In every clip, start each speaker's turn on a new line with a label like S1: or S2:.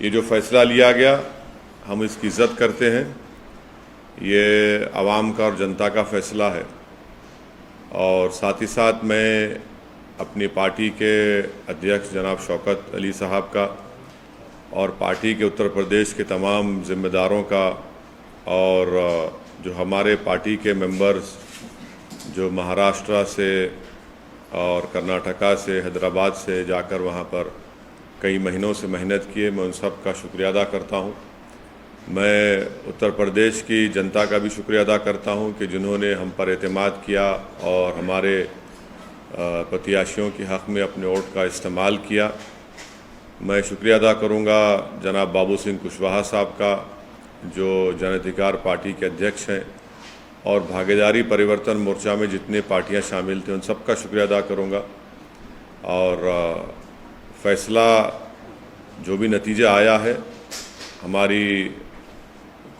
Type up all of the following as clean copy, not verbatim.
S1: ये जो फ़ैसला लिया गया हम इसकी इज़्ज़त करते हैं। ये आवाम का और जनता का फ़ैसला है और साथ ही साथ मैं अपनी पार्टी के अध्यक्ष जनाब शौकत अली साहब का और पार्टी के उत्तर प्रदेश के तमाम ज़िम्मेदारों का और जो हमारे पार्टी के मेंबर्स जो महाराष्ट्र से और कर्नाटका से हैदराबाद से जाकर वहाँ पर कई महीनों से मेहनत किए, मैं उन सब का शुक्रिया अदा करता हूँ। मैं उत्तर प्रदेश की जनता का भी शुक्रिया अदा करता हूँ कि जिन्होंने हम पर एतमाद किया और हमारे प्रत्याशियों के हक़ में अपने वोट का इस्तेमाल किया। मैं शुक्रिया अदा करूँगा जनाब बाबू सिंह कुशवाहा साहब का जो जन अधिकार पार्टी के अध्यक्ष हैं, और भागीदारी परिवर्तन मोर्चा में जितने पार्टियां शामिल थे उन सब का शुक्रिया अदा करूँगा। और फ़ैसला जो भी नतीजा आया है, हमारी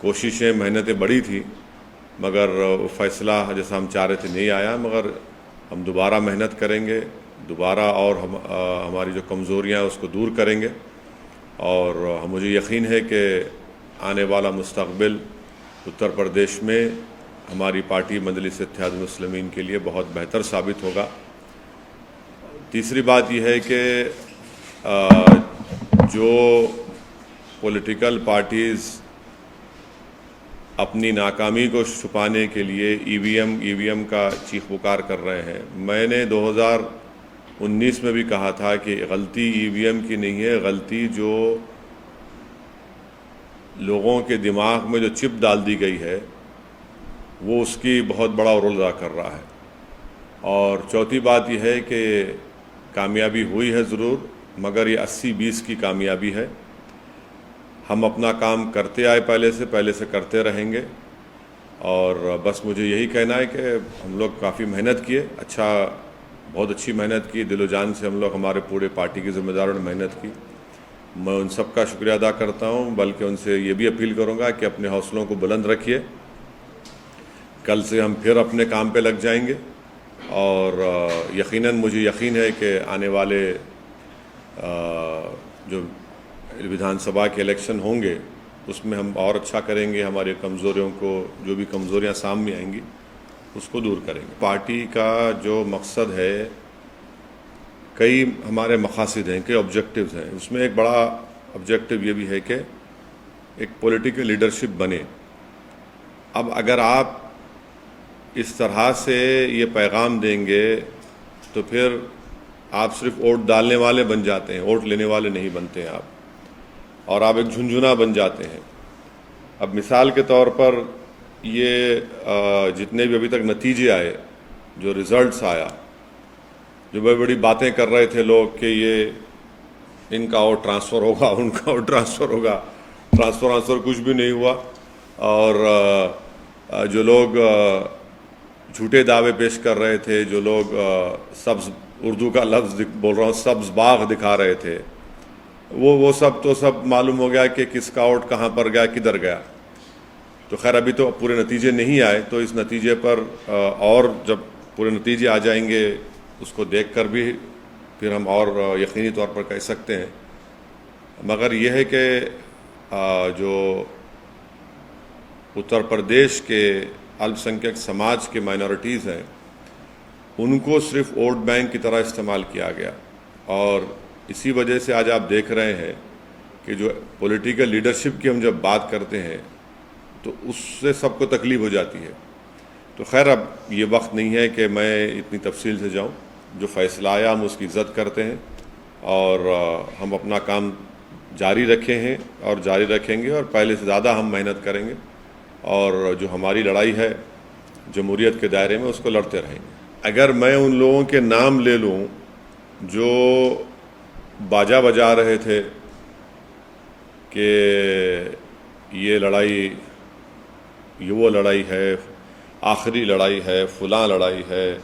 S1: कोशिशें मेहनतें बड़ी थी मगर वो फ़ैसला जैसा हम चाह रहे थे नहीं आया, मगर हम दोबारा मेहनत करेंगे, दोबारा और हमारी जो कमज़ोरियाँ हैं उसको दूर करेंगे। और मुझे यकीन है कि आने वाला मुस्तक़बिल उत्तर प्रदेश में हमारी पार्टी मजलिस इत्तेहाद मुस्लिमीन के लिए बहुत बेहतर साबित होगा। तीसरी बात यह है कि जो पॉलिटिकल पार्टीज़ अपनी नाकामी को छुपाने के लिए ईवीएम का चीख पुकार कर रहे हैं, मैंने 2019 में भी कहा था कि गलती ईवीएम की नहीं है, गलती जो लोगों के दिमाग में जो चिप डाल दी गई है वो उसकी बहुत बड़ा रोल अदा कर रहा है। और चौथी बात यह है कि कामयाबी हुई है ज़रूर, मगर ये 80-20 की कामयाबी है। हम अपना काम करते आए, पहले से करते रहेंगे। और बस मुझे यही कहना है कि हम लोग काफ़ी मेहनत किए, बहुत अच्छी मेहनत की, दिलो जान से हम लोग, हमारे पूरे पार्टी के ज़िम्मेदारों ने मेहनत की। मैं उन सब का शुक्रिया अदा करता हूँ, बल्कि उनसे ये भी अपील करूँगा कि अपने हौसलों को बुलंद रखिए। कल से हम फिर अपने काम पे लग जाएंगे और यकीनन मुझे यकीन है कि आने वाले जो विधानसभा के इलेक्शन होंगे उसमें हम और अच्छा करेंगे, हमारे कमज़ोरियों को, जो भी कमज़ोरियां सामने आएंगी उसको दूर करेंगे। पार्टी का जो मकसद है, कई हमारे मकासद हैं, कई ऑब्जेक्टिव्स हैं। उसमें एक बड़ा ऑब्जेक्टिव ये भी है कि एक पॉलिटिकल लीडरशिप बने। अब अगर आप इस तरह से ये पैगाम देंगे तो फिर आप सिर्फ वोट डालने वाले बन जाते हैं, वोट लेने वाले नहीं बनते हैं आप, और आप एक झुंझुना बन जाते हैं। अब मिसाल के तौर पर ये जितने भी अभी तक नतीजे आए, जो रिज़ल्ट्स आया, जो बड़ी बड़ी बातें कर रहे थे लोग कि ये इनका वोट ट्रांसफ़र होगा, उनका वोट ट्रांसफ़र होगा, ट्रांसफ़र कुछ भी नहीं हुआ। और जो लोग झूठे दावे पेश कर रहे थे, जो लोग सब्ज़, उर्दू का लफ्ज़ बोल रहा हूँ, सब्ज़ बाग दिखा रहे थे, वो सब मालूम हो गया कि किसका वोट कहाँ पर गया, किधर गया। तो खैर अभी तो पूरे नतीजे नहीं आए, तो इस नतीजे पर और जब पूरे नतीजे आ जाएंगे उसको देखकर भी फिर हम और यकीनी तौर पर कह सकते हैं। मगर यह है कि जो उत्तर प्रदेश के अल्पसंख्यक समाज के माइनॉरिटीज़ हैं उनको सिर्फ वोट बैंक की तरह इस्तेमाल किया गया, और इसी वजह से आज आप देख रहे हैं कि जो पॉलिटिकल लीडरशिप की हम जब बात करते हैं तो उससे सबको तकलीफ़ हो जाती है। तो खैर अब ये वक्त नहीं है कि मैं इतनी तफसील से जाऊं। जो फ़ैसला आया हम उसकी इज़्ज़त करते हैं और हम अपना काम जारी रखे हैं और जारी रखेंगे, और पहले से ज़्यादा हम मेहनत करेंगे, और जो हमारी लड़ाई है जमहूरियत के दायरे में उसको लड़ते रहेंगे। अगर मैं उन लोगों के नाम ले लूँ जो बाजा बजा रहे थे कि ये लड़ाई, ये वो लड़ाई है, आखिरी लड़ाई है, फलां लड़ाई है,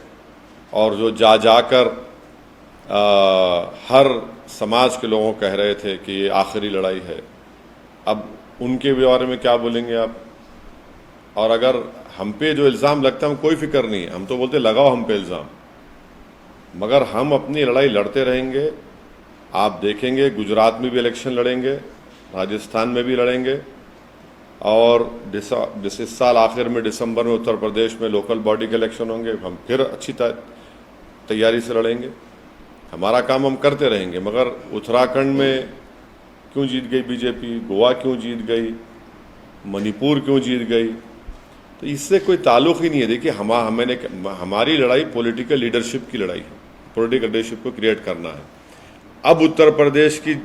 S1: और जो जाकर हर समाज के लोगों कह रहे थे कि ये आखिरी लड़ाई है, अब उनके बारे में क्या बोलेंगे आप? और अगर हम पे जो इल्ज़ाम लगता है, हम कोई फ़िक्र नहीं है, हम तो बोलते लगाओ हम पे इल्ज़ाम, मगर हम अपनी लड़ाई लड़ते रहेंगे आप देखेंगे गुजरात में भी इलेक्शन लड़ेंगे, राजस्थान में भी लड़ेंगे, और इस साल आखिर में दिसंबर में उत्तर प्रदेश में लोकल बॉडी के इलेक्शन होंगे। हम फिर अच्छी तैयारी से लड़ेंगे। हमारा काम हम करते रहेंगे। मगर उत्तराखंड में क्यों जीत गई बीजेपी, गोवा क्यों जीत गई, मणिपुर क्यों जीत गई, तो इससे कोई ताल्लुक ही नहीं है। देखिए हमारी लड़ाई पॉलिटिकल लीडरशिप की लड़ाई है, पॉलिटिकल लीडरशिप को क्रिएट करना है। अब उत्तर प्रदेश की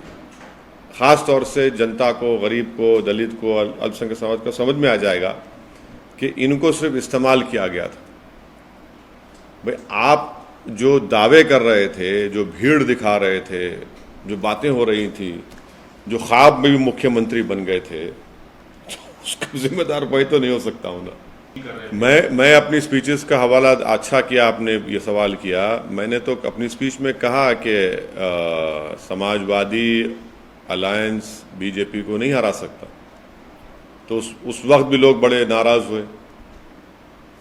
S1: ख़ास तौर से जनता को, गरीब को, दलित को, अल्पसंख्यक समाज को समझ में आ जाएगा कि इनको सिर्फ इस्तेमाल किया गया था। भाई आप जो दावे कर रहे थे, जो भीड़ दिखा रहे थे, जो बातें हो रही थी, जो ख्वाब में भी मुख्यमंत्री बन गए थे, उसका जिम्मेदार भाई तो नहीं हो सकता हूँ ना। मैं अपनी स्पीचेस का हवाला, अच्छा किया आपने ये सवाल किया। मैंने तो अपनी स्पीच में कहा कि समाजवादी अलायंस बीजेपी को नहीं हरा सकता। तो उस वक्त भी लोग बड़े नाराज हुए।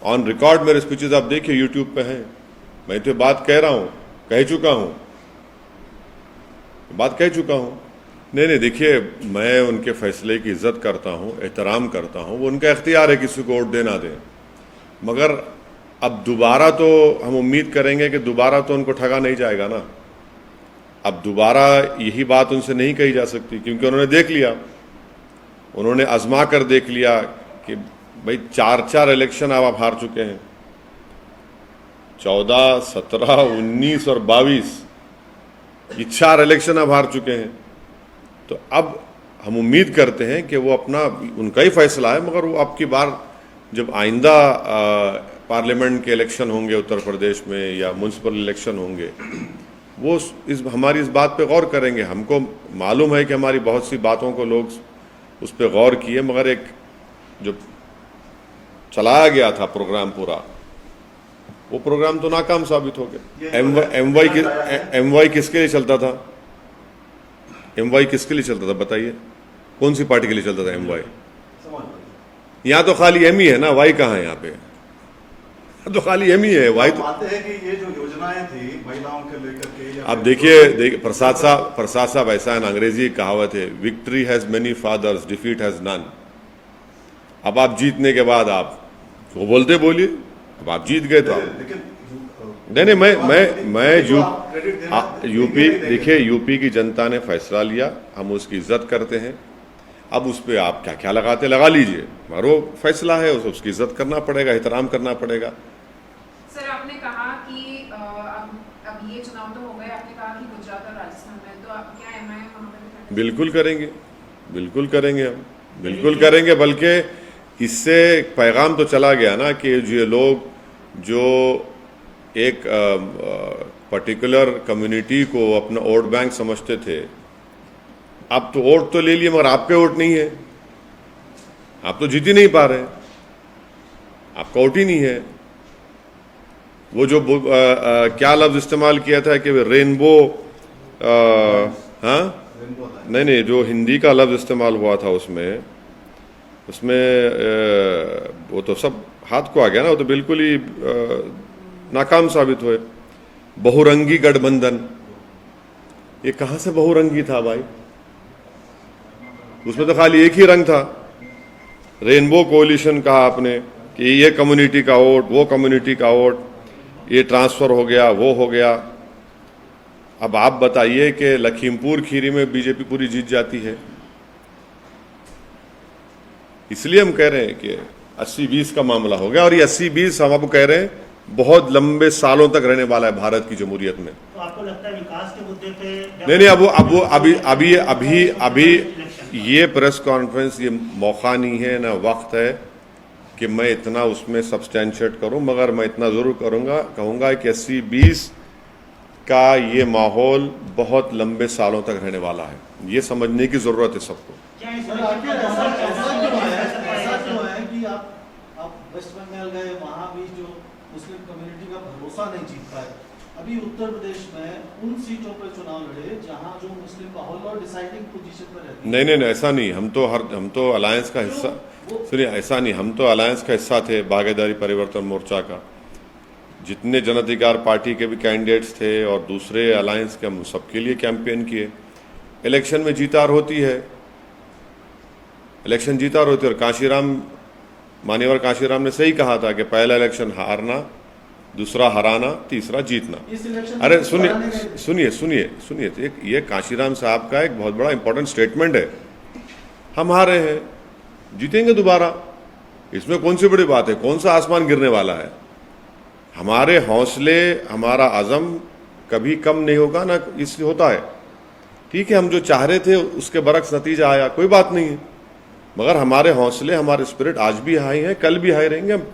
S1: ऑन रिकॉर्ड मेरे स्पीचेस आप देखिए, यूट्यूब पे हैं। मैं तो बात कह रहा हूँ, कह चुका हूँ, बात कह चुका हूँ। नहीं, देखिए मैं उनके फैसले की इज्जत करता हूँ, एहतराम करता हूँ। वो उनका इख्तियार है किसी को वोट दे ना दें। मगर अब दोबारा तो हम उम्मीद करेंगे कि दोबारा तो उनको ठगा नहीं जाएगा ना। अब दोबारा यही बात उनसे नहीं कही जा सकती, क्योंकि उन्होंने देख लिया, उन्होंने आजमा कर देख लिया कि भाई 4 इलेक्शन आप हार चुके हैं। 14, 17, 19 और 22 ये 4 इलेक्शन आप हार चुके हैं। तो अब हम उम्मीद करते हैं कि वो अपना, उनका ही फैसला है, मगर वो अब की बार जब आइंदा पार्लियामेंट के इलेक्शन होंगे उत्तर प्रदेश में या म्यूनसिपल इलेक्शन होंगे, वो हमारी इस बात पे गौर करेंगे। हमको मालूम है कि हमारी बहुत सी बातों को लोग उस पर गौर किए, मगर एक जो चलाया गया था प्रोग्राम पूरा, वो प्रोग्राम तो नाकाम साबित हो गया। एमवाई किसके लिए चलता था? एमवाई किसके लिए चलता था बताइए? कौन सी पार्टी के लिए चलता था एमवाई? यहाँ तो खाली एम ही है ना, वाई कहाँ है यहाँ पे? तो खाली एम ही है, वाई तो
S2: हैं कि ये जो योजनाएं थी महिलाओं के लेकर के।
S1: अब देखिए प्रसाद साहब ऐसा है ना, अंग्रेजी कहावत है, victory has many fathers, defeat has none. अब आप जीतने के बाद आप वो बोलते बोलिए, अब आप जीत गए तो आप नहीं, मैं यूपी, देखिए यूपी की जनता ने फैसला लिया, हम उसकी इज्जत करते हैं। अब उस पर आप क्या क्या लगाते लगा लीजिए, मगर वो फैसला है, उसकी इज्जत करना पड़ेगा, एहतराम करना पड़ेगा।
S3: सर आपने कहा कि अब ये चुनाव तो हो गए, आपने कहा कि गुजरात और राजस्थान में, तो आप क्या एमआई वहाँ पे? बिल्कुल करेंगे,
S1: बिल्कुल करेंगे, हम बिल्कुल करेंगे। बल्कि इससे पैगाम तो चला गया ना कि ये लोग जो एक पर्टिकुलर कम्युनिटी को अपना वोट बैंक समझते थे, अब तो वोट तो ले लिए मगर आपके वोट नहीं है, आप तो जीत ही नहीं पा रहे, आपका वोट ही नहीं है। वो जो क्या लफ्ज इस्तेमाल किया था कि रेनबो, हाँ नहीं, जो हिंदी का लफ्ज इस्तेमाल हुआ था उसमें वो तो सब हाथ को आ गया ना, वो तो बिल्कुल ही नाकाम साबित हुए। बहुरंगी गठबंधन, ये कहां से बहुरंगी था भाई? उसमें तो खाली एक ही रंग था। रेनबो कोalition कहा आपने कि ये कम्युनिटी का वोट, वो कम्युनिटी का वोट, ये ट्रांसफर हो गया, वो हो गया। अब आप बताइए कि लखीमपुर खीरी में बीजेपी पूरी जीत जाती है। इसलिए हम कह रहे हैं कि 80-20 का मामला हो गया, और ये 80-20 हम आपको कह रहे हैं बहुत लंबे सालों तक रहने वाला है भारत की जमहूरियत में।
S4: तो आपको लगता है विकास के मुद्दे पे?
S1: नहीं, अभी ये प्रेस कॉन्फ्रेंस ये मौका नहीं है ना वक्त है कि मैं इतना उसमें सब्सटेंशिएट करूं, मगर मैं इतना जरूर कहूंगा कि 80-20 का ये माहौल बहुत लंबे सालों तक रहने वाला है। ये समझने की जरूरत है सबको।
S2: कि आप वेस्ट बंगाल गए, वहाँ भी जो मुस्लिम कम्युनिटी का भरोसा नहीं जीत पाए। अभी उत्तर प्रदेश में उन सीटों पर चुनाव लड़े जहाँ जो मुस्लिम माहौल और डिसाइडिंग पोजीशन पर रहते।
S1: नहीं, ऐसा नहीं। हम तो अलायंस का हिस्सा, सुनिए, ऐसा नहीं, हम तो अलायंस का हिस्सा थे, भागीदारी परिवर्तन मोर्चा का। जितने जन अधिकार पार्टी के भी कैंडिडेट्स थे और दूसरे अलायंस के, हम सबके लिए कैंपेन किए। इलेक्शन में जीत हार होती है, इलेक्शन जीत हार होती है। और कांशीराम, मान्यवर कांशीराम ने सही कहा था कि पहला इलेक्शन हारना, दूसरा हराना, तीसरा जीतना।
S2: इस इलेक्शन
S1: अरे
S2: में
S1: सुनिए
S2: हराने के-
S1: सुनिए सुनिए सुनिए, तो ये कांशीराम साहब का एक बहुत बड़ा इंपॉर्टेंट स्टेटमेंट है। हम हारे हैं, जीतेंगे दोबारा, इसमें कौन सी बड़ी बात है, कौन सा आसमान गिरने वाला है। हमारे हौसले, हमारा अज़म कभी कम नहीं होगा ना, इससे होता है। ठीक है, हम जो चाह रहे थे उसके बरक्स नतीजा आया, कोई बात नहीं है, मगर हमारे हौसले, हमारे स्पिरिट आज भी हाई हैं, कल भी हाई रहेंगे, हम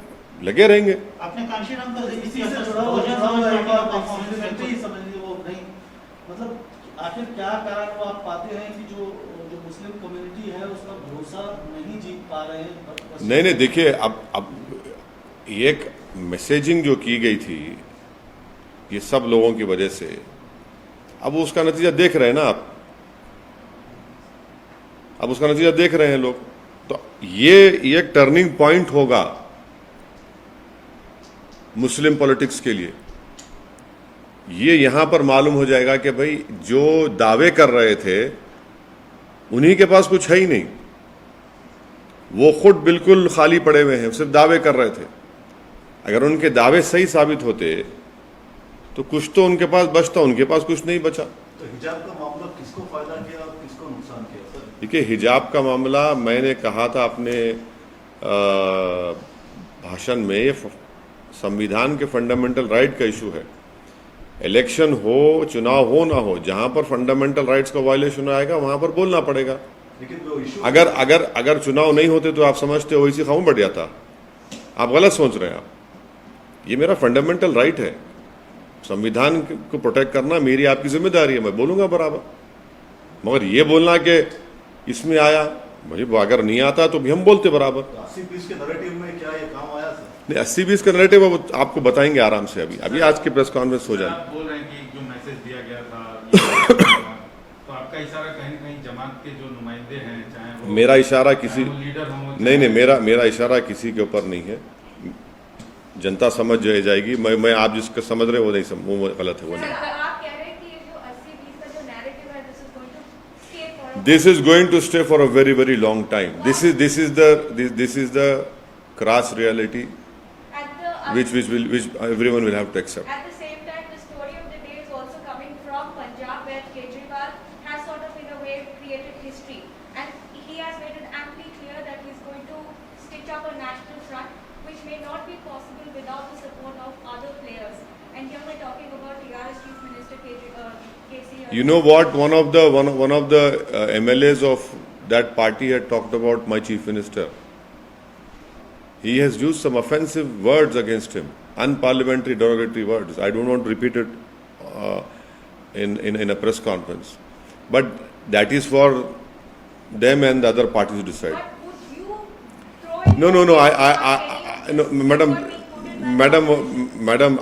S1: लगे रहेंगे।
S4: आपने कांशीराम का
S2: इसी
S4: जिक्र
S2: से
S4: किया,
S2: जुड़ा हुआ
S4: बहुजन
S2: जुड़ा
S4: समाज
S2: हुआ
S4: पार्टी
S2: एक
S4: का
S2: और
S4: परफॉर्मेंस
S2: कॉन्फ्लिक्ट
S4: बिल्कुल
S2: समझ लीजिए वो नहीं, मतलब आखिर क्या कारण वो आप पाते हैं कि जो जो मुस्लिम कम्युनिटी है उसका भरोसा नहीं जीत पा रहे हैं?
S1: नहीं नहीं, देखिए, अब एक मैसेजिंग जो की गई थी ये सब लोगों की वजह से, अब उसका नतीजा देख रहे हैं ना आप, अब उसका नतीजा देख रहे हैं लोग। तो ये एक टर्निंग पॉइंट होगा मुस्लिम पॉलिटिक्स के लिए। ये यहां पर मालूम हो जाएगा कि भाई जो दावे कर रहे थे उन्हीं के पास कुछ है ही नहीं, वो खुद बिल्कुल खाली पड़े हुए हैं, सिर्फ दावे कर रहे थे। अगर उनके दावे सही साबित होते तो कुछ तो उनके पास बचता, उनके पास कुछ नहीं बचा।
S5: तो हिजाब का मामला किसको फायदा किया और किसको नुकसान किया सर?
S1: देखिए, हिजाब का मामला मैंने कहा था अपने भाषण में, ये संविधान के फंडामेंटल राइट का इशू है। इलेक्शन हो, चुनाव हो ना हो, जहां पर फंडामेंटल राइट्स का वायलेशन आएगा वहां पर बोलना पड़ेगा।
S5: लेकिन वो इशू
S1: अगर अगर अगर चुनाव नहीं होते तो आप समझते हो इसी खाऊं बढ़ जाता। आप गलत सोच रहे हैं। आप, ये मेरा फंडामेंटल राइट है, संविधान को प्रोटेक्ट करना मेरी आपकी जिम्मेदारी है, मैं बोलूंगा बराबर। मगर ये बोलना कि इसमें आया, भाई अगर नहीं आता तो भी हम बोलते बराबर।
S5: 80-20 के नैरेटिव में क्या ये काम आया सर?
S1: नहीं, 80-20 का नैरेटिव आपको बताएंगे आराम से। अभी आज की प्रेस कॉन्फ्रेंस हो जाए।
S6: आप बोल रहे हैं कि जो मैसेज दिया गया था तो आपका इशारा कहीं न कहीं जमात के जो नुमाइंदे हैं, चाहे वो
S1: मेरा इशारा किसी,
S6: चाहे वो लीडर हों,
S1: नहीं, मेरा इशारा किसी के ऊपर नहीं है। जनता समझ जाएगी। मैं आप जिसका समझ रहे हो वो नहीं, वो गलत है, वो नहीं।
S7: आप कह रहे हैं कि ये जो 80-20 का जो नैरेटिव है,
S1: This is going to stay for a very very long time. This is the crass reality which everyone will have to accept.
S7: At the same time, the story of the day is also coming from Punjab, where Kejriwal has sort of in a way created history, and he has made it amply clear that he's going to stitch up a national front, which may not be possible without the support of other players. And here we're talking about TRS Chief Minister KC.
S1: You know what? One of the MLAs of that party had talked about my chief minister. He has used some offensive words against him, unparliamentary, derogatory words. I don't want to repeat it in a press conference, but that is for them and the other parties to decide.
S7: But would you throw in
S1: No,
S7: no,
S1: madam,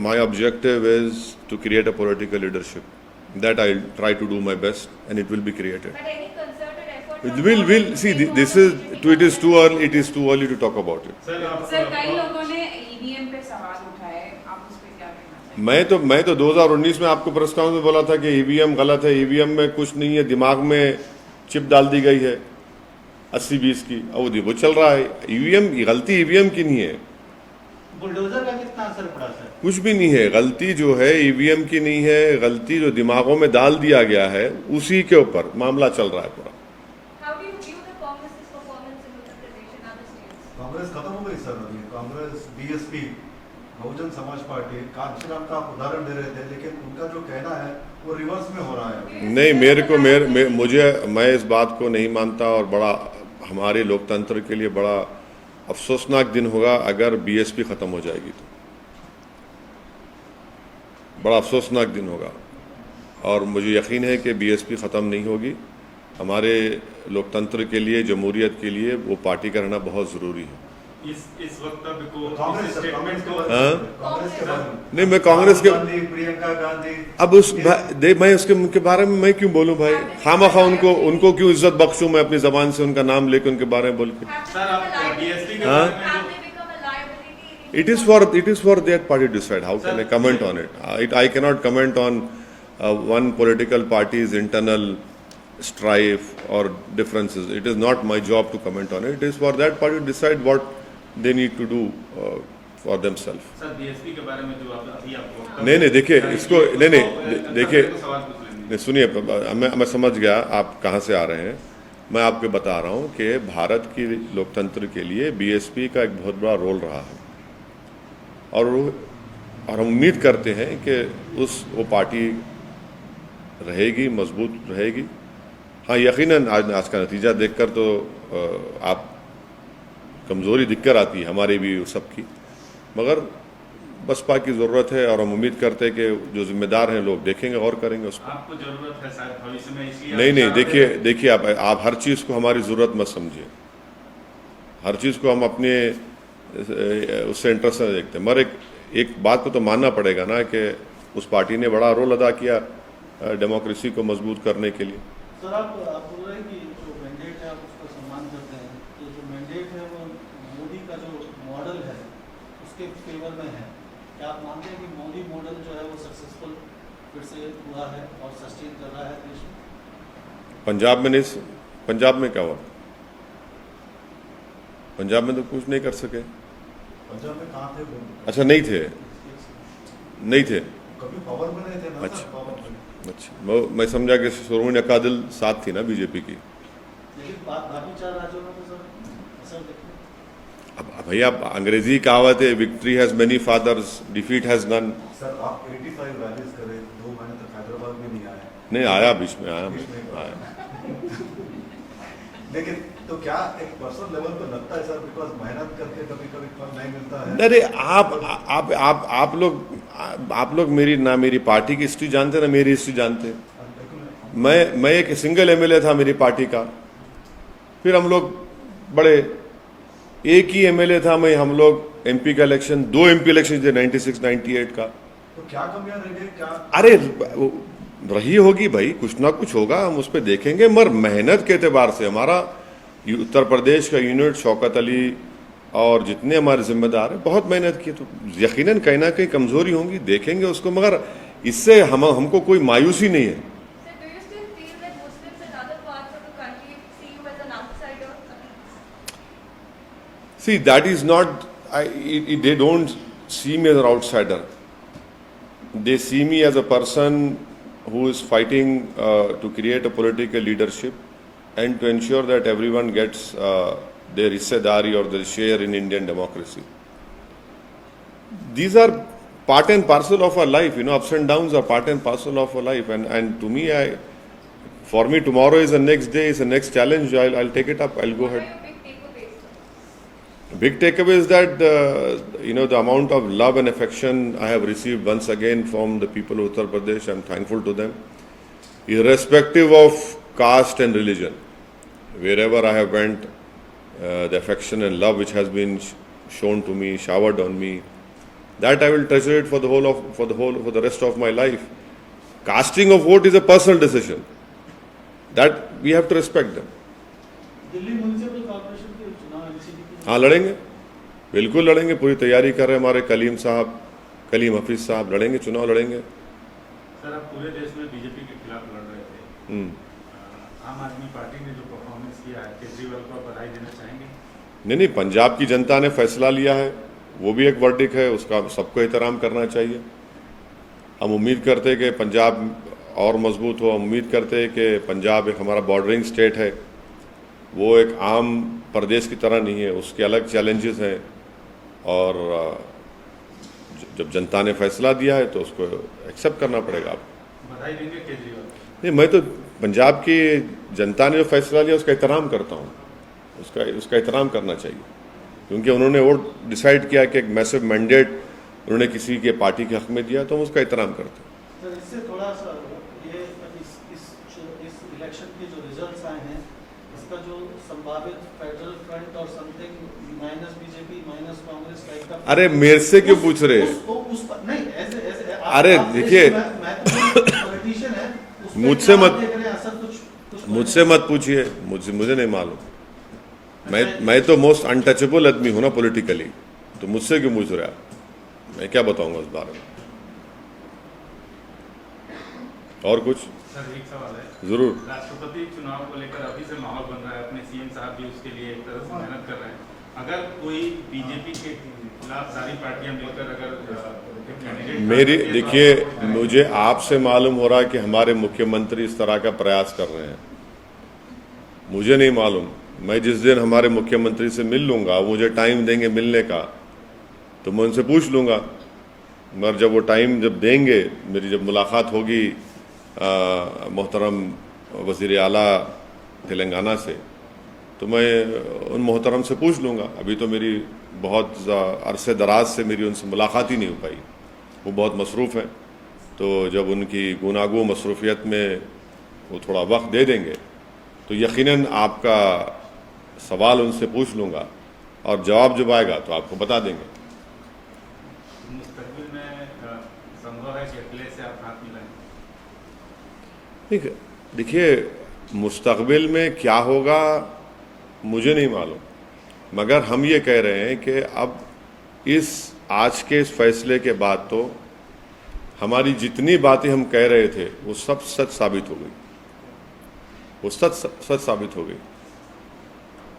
S1: my objective is to create a political leadership. That I'll try to do my best, and it will be created.
S7: But any concerted effort?
S1: We'll see. It is too early to talk about it.
S3: Sir, कई लोगों ने EVM पे सवाल उठाए, आप उस पे क्या कहना चाहेंगे?
S1: मैं तो 2019 में आपको प्रेस कॉन्फ्रेंस में बोला था कि ईवीएम गलत है, ईवीएम में कुछ नहीं है, दिमाग में चिप डाल दी गई है 80-20 की, और वो चल रहा है। ईवीएम, गलती ईवीएम की नहीं है,
S4: बुलडोजर का कितना असर पड़ा सर?
S1: कुछ भी नहीं है। गलती जो है ईवीएम की नहीं है, गलती जो दिमागों में डाल दिया गया है उसी के ऊपर मामला चल रहा है पूरा।
S7: How do you view the Congress's performance in Uttar Pradesh and other states?
S5: Congress खत्म हो गई सर। अभी कांग्रेस, बीएसपी, बहुजन समाज पार्टी, कांशीराम का आप उदाहरण दे रहे थे, लेकिन उनका जो कहना है वो रिवर्स में हो रहा है।
S1: नहीं, मैं इस बात को नहीं मानता, और बड़ा हमारे लोकतंत्र के लिए बड़ा अफसोसनाक दिन होगा अगर बीएसपी खत्म हो जाएगी तो। बड़ा अफसोसनाक दिन होगा, और मुझे यकीन है कि बीएसपी ख़त्म नहीं होगी। हमारे लोकतंत्र के लिए, जमहूरियत के लिए वो पार्टी का रहना बहुत ज़रूरी है।
S6: इस वक्तव्य को,
S5: कांग्रेस
S6: इस स्टेटमेंट को,
S5: कांग्रेस के बारे में
S1: नहीं, मैं कांग्रेस के,
S5: गांधी, प्रियंका गांधी,
S1: अब मैं उसके बारे में मैं क्यों बोलूं भाई? खामखा उनको क्यों इज्जत बख्शूं मैं अपनी जबान से उनका नाम लेकर उनके बारे में बोल के?
S6: सर, आप BSP के
S1: हाँ?
S6: बारे में
S7: Have they become a liability in
S1: It is for that party to decide. How can I comment on it? I cannot comment on one political party's internal strife or differences. It is not my job to comment on it. It is for that party to decide what they need to do for themselves.
S6: Sir BSP के बारे में जो आप अभी आपको
S1: नहीं देखिए इसको नहीं देखिए
S6: सवाल पूछ लेंगे।
S1: नहीं सुनिए, मैं समझ गया आप कहाँ से आ रहे हैं। मैं आपको बता रहा हूँ कि भारत की लोकतंत्र के लिए बीएसपी का एक बहुत बड़ा रोल रहा है और हम उम्मीद करते हैं कि वो पार्टी रहेगी, मजबूत रहेगी। हाँ, यकीनन आज का नतीजा देखकर तो आप कमज़ोरी दिखकर आती है हमारी भी सबकी, मगर बसपा की ज़रूरत है और हम उम्मीद करते हैं कि जो जिम्मेदार हैं लोग देखेंगे और करेंगे उसको।
S6: आपको जरूरत है शायद भविष्य में, इसलिए
S1: नहीं देखिए आप हर चीज़ को हमारी ज़रूरत मत समझिए। हर चीज़ को हम अपने उससे इंटरेस्ट से देखते हैं, मगर एक बात को तो मानना पड़ेगा ना कि उस पार्टी ने बड़ा रोल अदा किया डेमोक्रेसी को मजबूत करने के लिए।
S2: सर आप बोल रहे हैं कि जो मैंडेट है आप उसका सम्मान करते हैं, तो जो मैंडेट है वो मोदी का जो मॉडल है उसके फेवर में है। क्या आप मानते हैं कि मोदी मॉडल जो है वो सक्सेसफुल फिर से हुआ है और सस्टेन कर रहा है देश में? पंजाब में क्या हुआ? पंजाब में तो कुछ नहीं कर सके।
S5: पंजाब में कहाँ थे वो?
S1: अच्छा, नहीं थे
S5: कभी पावर में नहीं थे ना।
S1: अच्छा।
S5: पावर में।
S1: अच्छा, मैं समझा कि शिरोमणि अकाली दल साथ थी ना बीजेपी की।
S2: लेकिन बाकी 4 राज्यों में तो सर असर देखिए।
S1: अब भैया अंग्रेजी कहावत है, victory has many fathers, defeat has none.
S5: Sir आप 85 रैलीज करे, 2 महीने तक हैदराबाद में नहीं आए।
S1: नहीं आया, बीच में आया।
S5: लेकिन तो क्या एक पर्सनल लेवल पे लगता है सर, बिकॉज मेहनत करके कभी फल नहीं मिलता है।
S1: अरे आप लोग मेरी पार्टी की हिस्ट्री जानते ना मेरी हिस्ट्री जानते। मैं एक सिंगल एमएलए था मेरी पार्टी का, फिर हम लोग बड़े, एक ही एमएलए था मैं, हम लोग एमपी का इलेक्शन 2 एमपी इलेक्शन थे 96 98 का।
S5: तो क्या कमियां रह गई? क्या
S1: अरे रही होगी भाई, कुछ ना कुछ होगा, हम उस पर देखेंगे। मगर मेहनत के एतबार से हमारा उत्तर प्रदेश का यूनिट, शौकत अली और जितने हमारे जिम्मेदार हैं बहुत मेहनत की, तो यकीनन कहीं ना कहीं कमजोरी होंगी, देखेंगे उसको, मगर इससे हमको कोई मायूसी नहीं है।
S7: Sir, do you still feel that Muslims in other parts of the country see you as an outsider?
S1: See, that is not, they don't see me as an outsider. They see me as a person who is fighting to create a political leadership and to ensure that everyone gets their hissedari or their share in Indian democracy. These are part and parcel of our life, ups and downs are part and parcel of our life, and to me, for me tomorrow is the next day, is the next challenge. I'll take it up, I'll go
S7: What
S1: ahead.
S7: are your big takeaways, sir?
S1: Big takeaway is that the amount of love and affection I have received once again from the people of Uttar Pradesh. I'm thankful to them, irrespective of caste and religion. Wherever I have went, the affection and love which has been shown to me, showered on me, that I will treasure it for the rest of my life. Casting of vote is a personal decision. That we have to respect them.
S2: Delhi municipal corporation के चुनाव MCD के
S1: हाँ लड़ेंगे, बिल्कुल लड़ेंगे, पूरी तैयारी कर रहे हैं हमारे कलीम हफीज साहब, लड़ेंगे, चुनाव लड़ेंगे।
S6: सर आप पूरे देश में बीजेपी के खिलाफ लड़ रहे थे, आम आदमी पार्टी ने जो परफॉर्मेंस किया है, केजरीवाल को आप बधाई देना चाहेंगे?
S1: नहीं, पंजाब की जनता ने फैसला लिया है, वो भी एक वर्डिक्ट है, उसका सबको एहतराम करना चाहिए। हम उम्मीद करते हैं कि पंजाब और मजबूत हो, हम उम्मीद करते हैं कि पंजाब एक हमारा बॉर्डरिंग स्टेट है, वो एक आम प्रदेश की तरह नहीं है, उसके अलग चैलेंजेस हैं, और जब जनता ने फैसला दिया है तो उसको एक्सेप्ट करना पड़ेगा। आप
S6: बधाई देंगे केजरीवाल?
S1: नहीं, मैं तो पंजाब की जनता ने जो फैसला लिया उसका एहतराम करता हूँ, उसका एहतराम करना चाहिए, क्योंकि उन्होंने वो डिसाइड किया कि एक मैसिव मैंडेट उन्होंने किसी के पार्टी के हक में दिया, तो हम उसका एहतराम करते हैं।
S2: सर इससे थोड़ा सा ये इस इलेक्शन के जो रिजल्ट्स आए हैं, इसका जो संभावित फेडरल फ्रंट और something minus BJP minus Congress का एकदम,
S1: अरे मेरे से क्यों पूछ रहे?
S2: नहीं ऐसे
S1: अरे देखिए,
S2: पॉलिटिशियन है,
S1: मुझसे मत पूछिए, मुझे नहीं मालूम। मैं तो मोस्ट अनटचेबल आदमी हूँ ना पॉलिटिकली, तो मुझसे क्यों पूछ रहे आप? मैं क्या बताऊंगा उस बारे में? और कुछ?
S6: सर एक सवाल है,
S1: जरूर।
S6: राष्ट्रपति चुनाव को लेकर अभी से माहौल बन रहा है, अपने सीएम साहब भी उसके लिए एक तरह से मेहनत कर रहे हैं। अगर कोई बीजेपी के खिलाफ सारी पार्टियां मिलकर अगर कैंडिडेट
S1: मेरी देखिए, मुझे आपसे मालूम हो रहा है कि हमारे मुख्यमंत्री इस तरह का प्रयास कर रहे हैं। मुझे नहीं मालूम। मैं जिस दिन हमारे मुख्यमंत्री से मिल लूंगा, मुझे टाइम देंगे मिलने का, तो मैं उनसे पूछ लूंगा। मगर जब वो टाइम जब देंगे, मेरी जब मुलाकात होगी मोहतरम वज़ीर आला तेलंगाना से, तो मैं उन मोहतरम से पूछ लूँगा। अभी तो मेरी बहुत अरसे दराज से मेरी उनसे मुलाकात ही नहीं हो पाई। वो बहुत मसरूफ़ हैं, तो जब उनकी गुनागो मसरूफियत में वो थोड़ा वक्त दे देंगे तो यकीनन आपका सवाल उनसे पूछ लूँगा और जवाब जब आएगा तो आपको बता देंगे।
S6: मुस्तकबिल में संभव है कि अकेले से आप हाथ मिलाएं?
S1: देखिए, मुस्तकबिल में क्या होगा मुझे नहीं मालूम, मगर हम ये कह रहे हैं कि अब इस आज के इस फैसले के बाद तो हमारी जितनी बातें हम कह रहे थे वो सब सच साबित हो गई। वो सच साबित हो गई।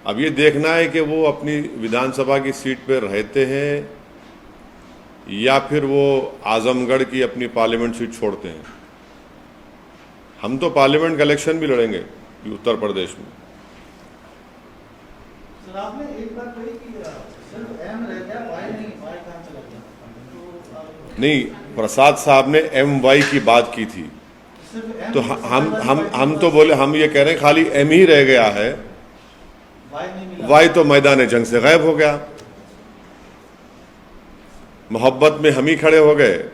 S1: अब ये देखना है कि वो अपनी विधानसभा की सीट पर रहते हैं या फिर वो आजमगढ़ की अपनी पार्लियामेंट सीट छोड़ते हैं। हम तो पार्लियामेंट का इलेक्शन भी लड़ेंगे उत्तर प्रदेश में।
S2: सर आपने एक बात कही कि सिर्फ एम रह गया, वाई नहीं, वाई कहाँ चला गया? तो
S1: नहीं, प्रसाद साहब ने MY की बात की थी,
S2: सिर्फ एम,
S1: तो हम तो बोले, हम ये कह रहे हैं खाली M ही रह गया है,
S2: वाई नहीं मिला।
S1: वाई तो मैदान जंग से गायब हो गया। मोहब्बत में हम ही खड़े हो गए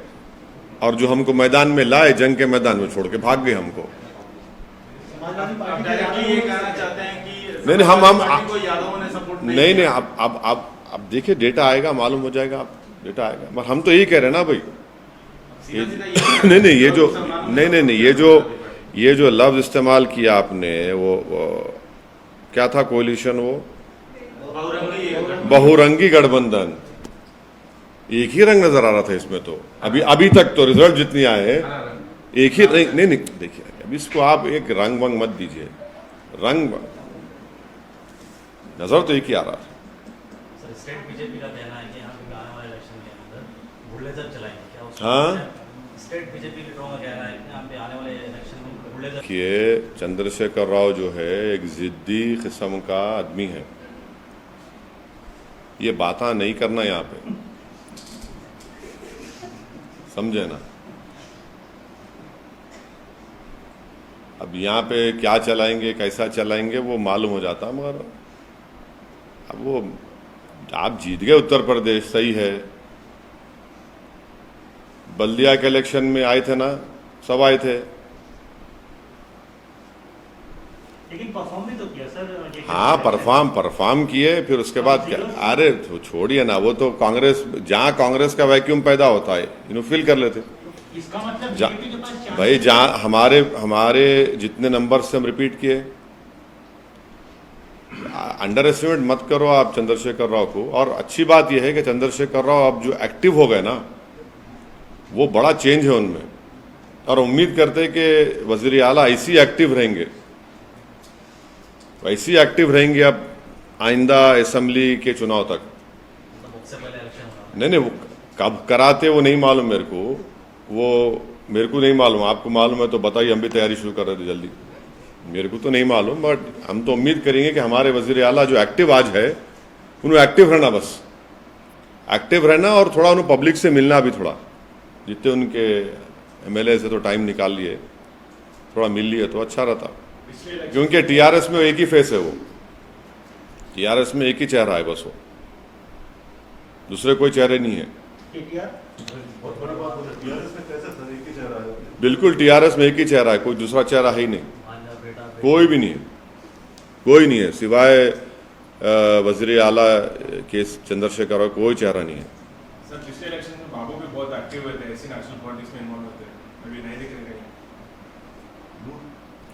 S1: और जो हमको मैदान में लाए, जंग के मैदान में छोड़ के भाग गए हमको।
S2: समाजवादी
S6: आप
S2: पार्टी के
S6: डायरेक्टली ये
S2: यादवों
S6: कहना
S2: से-
S6: चाहते हैं कि
S1: नहीं, हम
S6: पार्टी को यादवों ने सपोर्ट
S1: नहीं, अब देखिए, डेटा आएगा, मालूम हो जाएगा। अब डेटा आएगा, मगर हम तो यही कह रहे हैं ना भाई। नहीं, ये जो लफ्ज इस्तेमाल किया आपने, वो क्या था कोalition, वो बहुरंगी गठबंधन। एक ही रंग नजर आ रहा था इसमें तो। अभी तक तो रिजल्ट जितनी आए हैं एक ही। नहीं, देखिए, अब इसको आप एक रंग वंग मत दीजिए। रंग नजर तो एक ही आ रहा था।
S8: सर, स्टेट बीजेपी का कहना है कि यहाँ पे आने वाले इलेक्शन के अंदर बुलडोजर चलाएंगे क्या?
S1: हाँ?
S8: स्टेट बीजेपी लीडरों का कहना है कि यहाँ पे आने वाले इलेक्शन में बुलडोजर।
S1: देखिए, चंद्रशेखर राव जो है एक जिद्दी किस्म का आदमी है। ये बातें नहीं करना यहाँ पे, समझे ना। अब यहाँ पे क्या चलाएंगे, कैसा चलाएंगे, वो मालूम हो जाता। मगर अब वो आप जीत गए उत्तर प्रदेश, सही है। बल्दिया के इलेक्शन में आए थे ना, सब आए थे।
S4: लेकिन परफॉर्म भी तो किया सर।
S1: हाँ, परफॉर्म किए। फिर उसके बाद क्या? अरे तो छोड़िए ना, वो तो कांग्रेस, जहाँ कांग्रेस का वैक्यूम पैदा होता है फिल कर लेते।
S4: इसका मतलब
S1: जा-
S4: बीजेपी के पास चांस
S1: भाई, जहाँ हमारे जितने नंबर से हम रिपीट किए, अंडर एस्टिमेट मत करो आप चंद्रशेखर राव को। और अच्छी बात यह है कि चंद्रशेखर राव अब जो एक्टिव हो गए ना, वो बड़ा चेंज है उनमें। और उम्मीद करते हैं कि वज़ीर आला ऐसी एक्टिव रहेंगे, वैसी एक्टिव रहेंगे अब आइंदा असेंबली के चुनाव तक।
S8: मतलब उससे पहले इलेक्शन होना।
S1: नहीं, वो कब कराते वो नहीं मालूम मेरे को। वो मेरे को नहीं मालूम, आपको मालूम है तो बताइए। हम भी तैयारी शुरू कर रहे थे जल्दी। मेरे को तो नहीं मालूम, बट हम तो उम्मीद करेंगे कि हमारे वज़ीर आला जो एक्टिव आज है, उन्हें एक्टिव रहना, बस एक्टिव रहना। और थोड़ा उन्हें पब्लिक से मिलना भी, थोड़ा जितने उनके MLA से तो टाइम निकाल लिए, थोड़ा मिल लिए तो अच्छा रहता। क्योंकि TRS में एक ही फेस है, वो TRS में एक ही चेहरा है बस, वो दूसरे कोई चेहरे नहीं है।
S2: KTR
S5: बहुत बड़ी बात होती है। टीआरएस में कैसे सर एक ही चेहरा है?
S1: बिल्कुल, TRS में एक ही चेहरा है, कोई दूसरा चेहरा है ही नहीं,
S8: मान्या बेटा
S1: कोई भी नहीं है, कोई नहीं है सिवाय वज़ीर आला के चंद्रशेखर राव, कोई चेहरा नहीं है।
S6: सर, पिछले इलेक्शन में बाबू भी बहुत एक्टिव हुए थे, ऐसी नेशनल पॉलिटिक्स में इन्वॉल्व होते हैं, अभी नहीं दिख रहे कहीं।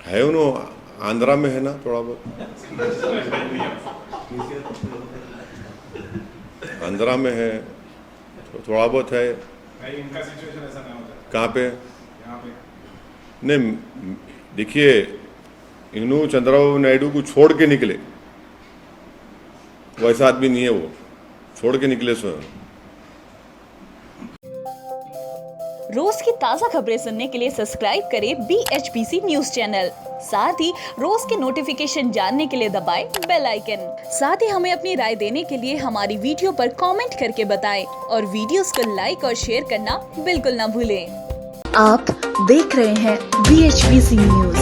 S1: है उन्होंने आंध्रा में है ना थोड़ा बहुत। आंध्रा में है, थोड़ा बहुत है।
S6: भाई इनका सिचुएशन ऐसा नहीं होता
S1: कहाँ पे?
S6: यहाँ पे।
S1: नहीं, देखिए, इन्हू चंद्रबाबू नायडू को छोड़ के निकले, वैसा आदमी नहीं है वो, छोड़ के निकले स्वयं।
S9: रोज की ताज़ा खबरें सुनने के लिए सब्सक्राइब करें BHPC न्यूज चैनल। साथ ही रोज के नोटिफिकेशन जानने के लिए दबाएं बेल आइकन। साथ ही हमें अपनी राय देने के लिए हमारी वीडियो पर कमेंट करके बताएं और वीडियोस को लाइक और शेयर करना बिल्कुल ना भूलें। आप देख रहे हैं BHPC न्यूज।